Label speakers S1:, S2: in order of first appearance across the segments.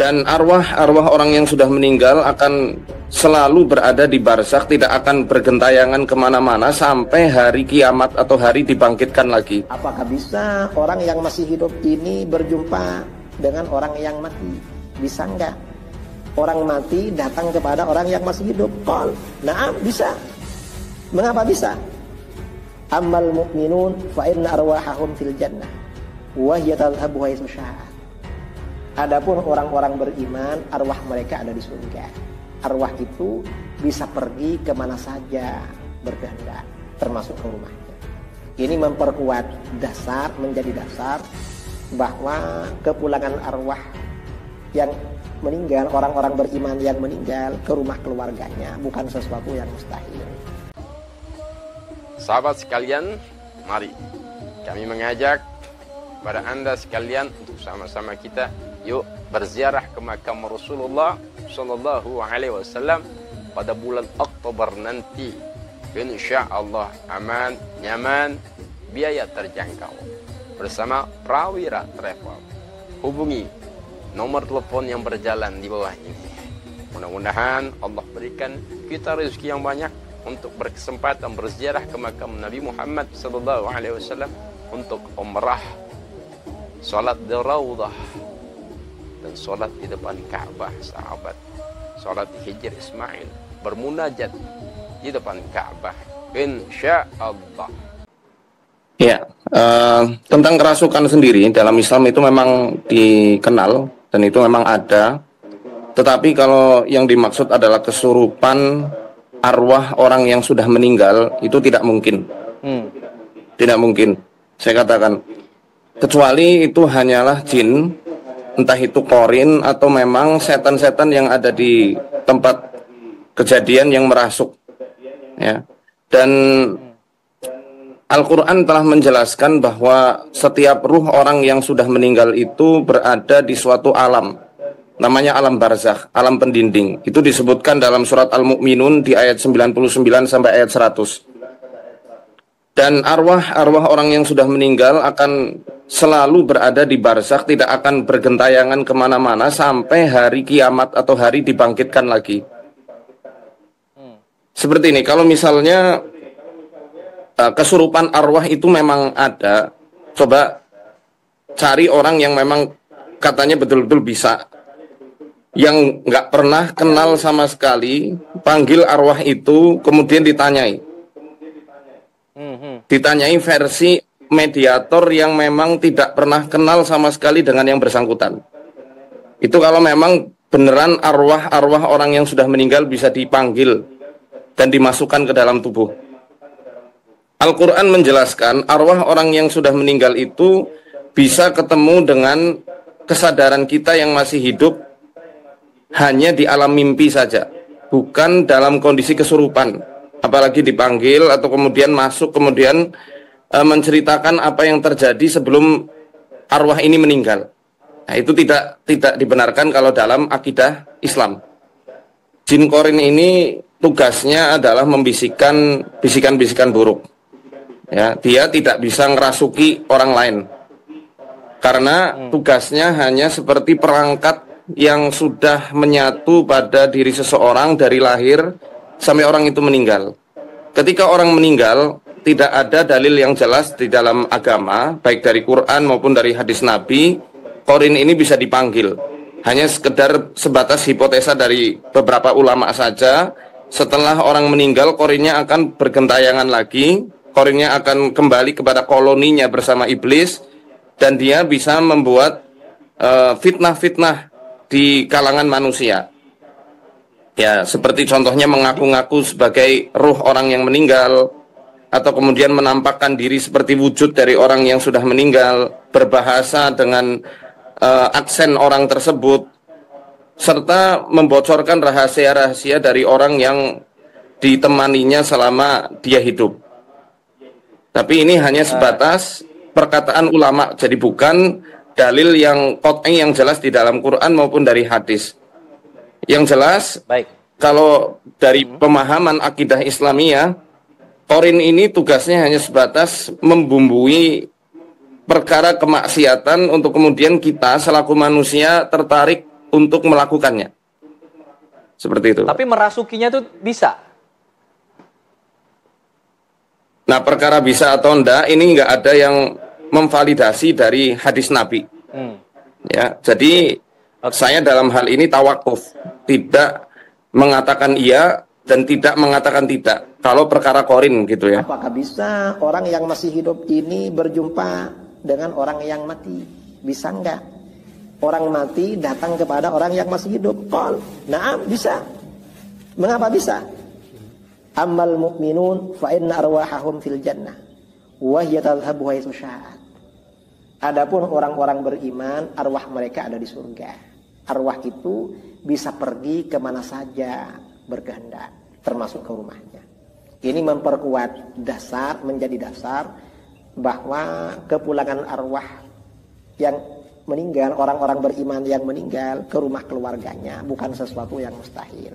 S1: Dan arwah orang yang sudah meninggal akan selalu berada di barzakh, tidak akan bergentayangan kemana-mana sampai hari kiamat atau hari dibangkitkan lagi.
S2: Apakah bisa orang yang masih hidup ini berjumpa dengan orang yang mati? Bisa enggak? Orang mati datang kepada orang yang masih hidup. Qal, na'am, bisa. Mengapa bisa? Ammal mu'minun fa inna arwahahum fil jannah wa hiya tadhhabu haitsu sya'at. Adapun orang-orang beriman, arwah mereka ada di surga. Arwah itu bisa pergi kemana saja berkehendak, termasuk ke rumahnya. Ini memperkuat dasar, menjadi dasar bahwa kepulangan arwah yang meninggal, orang-orang beriman yang meninggal ke rumah keluarganya bukan sesuatu yang mustahil.
S3: Sahabat sekalian, mari kami mengajak pada Anda sekalian untuk sama-sama kita yuk berziarah ke makam Rasulullah Sallallahu Alaihi Wasallam pada bulan Oktober nanti. Insya Allah aman, nyaman, biaya terjangkau. Bersama Prawira Travel. Hubungi nomor telepon yang berjalan di bawah ini. Mudah-mudahan Allah berikan kita rezeki yang banyak untuk berkesempatan berziarah ke makam Nabi Muhammad Sallallahu Alaihi Wasallam untuk umrah, salat di Raudah, dan sholat di depan Ka'bah, sahabat. Sholat di Hijr Ismail, bermunajat di depan Ka'bah, insya Allah.
S1: Ya, tentang kerasukan sendiri dalam Islam itu memang dikenal dan itu memang ada. Tetapi kalau yang dimaksud adalah kesurupan arwah orang yang sudah meninggal, itu tidak mungkin. Tidak mungkin. Saya katakan, kecuali itu hanyalah jin, entah itu korin atau memang setan-setan yang ada di tempat kejadian yang merasuk, ya. Dan Al-Quran telah menjelaskan bahwa setiap ruh orang yang sudah meninggal itu berada di suatu alam, namanya alam barzakh, alam pendinding. Itu disebutkan dalam surat Al-Mu'minun di ayat 99 sampai ayat 100. Dan arwah orang yang sudah meninggal akan selalu berada di barzakh, tidak akan bergentayangan kemana-mana sampai hari kiamat atau hari dibangkitkan lagi. Seperti ini, kalau misalnya kesurupan arwah itu memang ada, coba cari orang yang memang katanya betul-betul bisa, yang nggak pernah kenal sama sekali, panggil arwah itu, kemudian ditanyai versi mediator yang memang tidak pernah kenal sama sekali dengan yang bersangkutan. Itu kalau memang beneran arwah orang yang sudah meninggal bisa dipanggil dan dimasukkan ke dalam tubuh. Al-Quran menjelaskan arwah orang yang sudah meninggal itu bisa ketemu dengan kesadaran kita yang masih hidup hanya di alam mimpi saja, bukan dalam kondisi kesurupan, apalagi dipanggil atau kemudian masuk, kemudian menceritakan apa yang terjadi sebelum arwah ini meninggal. Nah, itu tidak dibenarkan kalau dalam akidah Islam. Jin korin ini tugasnya adalah membisikkan bisikan-bisikan buruk. Ya, dia tidak bisa ngerasuki orang lain. Karena tugasnya hanya seperti perangkat yang sudah menyatu pada diri seseorang dari lahir sampai orang itu meninggal. Ketika orang meninggal, tidak ada dalil yang jelas di dalam agama, baik dari Quran maupun dari hadis Nabi, korin ini bisa dipanggil. Hanya sekedar sebatas hipotesa dari beberapa ulama saja. Setelah orang meninggal, korinnya akan bergentayangan lagi, korinnya akan kembali kepada koloninya bersama iblis, dan dia bisa membuat fitnah-fitnah di kalangan manusia. Ya, seperti contohnya mengaku-ngaku sebagai ruh orang yang meninggal, atau kemudian menampakkan diri seperti wujud dari orang yang sudah meninggal, berbahasa dengan aksen orang tersebut, serta membocorkan rahasia-rahasia dari orang yang ditemaninya selama dia hidup. Tapi ini hanya sebatas perkataan ulama, jadi bukan dalil yang qat'i yang jelas di dalam Quran maupun dari hadis. Yang jelas, kalau dari pemahaman akidah Islamiyah, korin ini tugasnya hanya sebatas membumbui perkara kemaksiatan untuk kemudian kita selaku manusia tertarik untuk melakukannya. Seperti itu.
S4: Tapi merasukinya itu bisa.
S1: Nah, perkara bisa atau enggak ini enggak ada yang memvalidasi dari hadis Nabi. Ya, jadi saya dalam hal ini tawakuf, tidak mengatakan iya dan tidak mengatakan tidak. Kalau perkara korin gitu ya.
S2: Apakah bisa orang yang masih hidup ini berjumpa dengan orang yang mati? Bisa enggak? Orang mati datang kepada orang yang masih hidup. Qal, na'am, bisa. Mengapa bisa? Ammal mu'minun fa inna arwahahum fil jannah wa hiya tadhhabu haitsu sya'at. Adapun orang-orang beriman, arwah mereka ada di surga. Arwah itu bisa pergi kemana saja berkehendak, termasuk ke rumahnya. Ini memperkuat dasar, menjadi dasar bahwa kepulangan arwah yang meninggal, orang-orang beriman yang meninggal ke rumah keluarganya bukan sesuatu yang mustahil.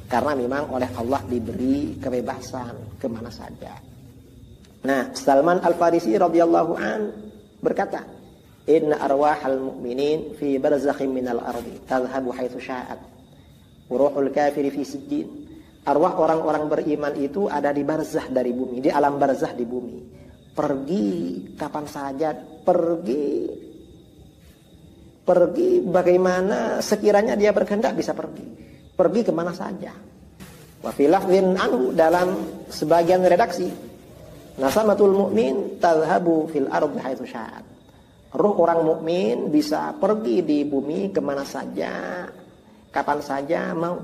S2: Karena memang oleh Allah diberi kebebasan kemana saja. Nah, Salman Al-Farisi radhiyallahu an berkata, "Inna arwahal mu'minin fi barzakhin minal ardi tadhhabu haitsu sya'at. Ruhul kafiri fi sijjin." Arwah orang-orang beriman itu ada di barzah dari bumi, di alam barzah di bumi. Pergi kapan saja, pergi bagaimana sekiranya dia berkehendak bisa pergi. Pergi kemana saja. Wa fi lafdhin anhu, dalam sebagian redaksi, nasamatul mu'min tadhhabu fil ardi haitsu sya'at. Ruh orang mukmin bisa pergi di bumi kemana saja, kapan saja mau.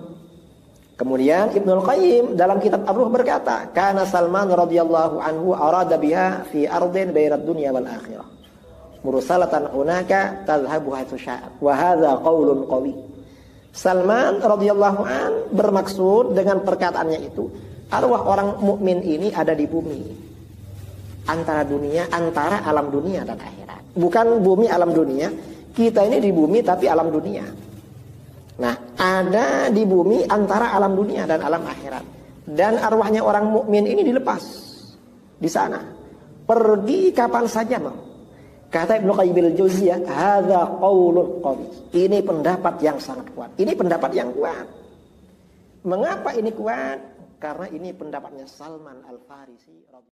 S2: Kemudian Ibnul Qayyim dalam kitab Ar-Ruh berkata, kana Salman radhiyallahu anhu arada biha fi ardin bainad dunya wal akhirah mursalatan hunaka tadhhabu haitsu sya'at. Wa hadza qaulun qawi. Salman radhiyallahu an bermaksud dengan perkataannya itu, arwah orang mukmin ini ada di bumi, antara alam dunia dan akhirat. Bukan bumi alam dunia, kita ini di bumi tapi alam dunia. Nah, ada di bumi antara alam dunia dan alam akhirat. Dan arwahnya orang mukmin ini dilepas di sana, pergi kapan saja mau. Kata Ibnu Qayyim al-Jauziyah, hadza qaulun qawi. Ini pendapat yang sangat kuat. Ini pendapat yang kuat. Mengapa ini kuat? Karena ini pendapatnya Salman Al-Farisi.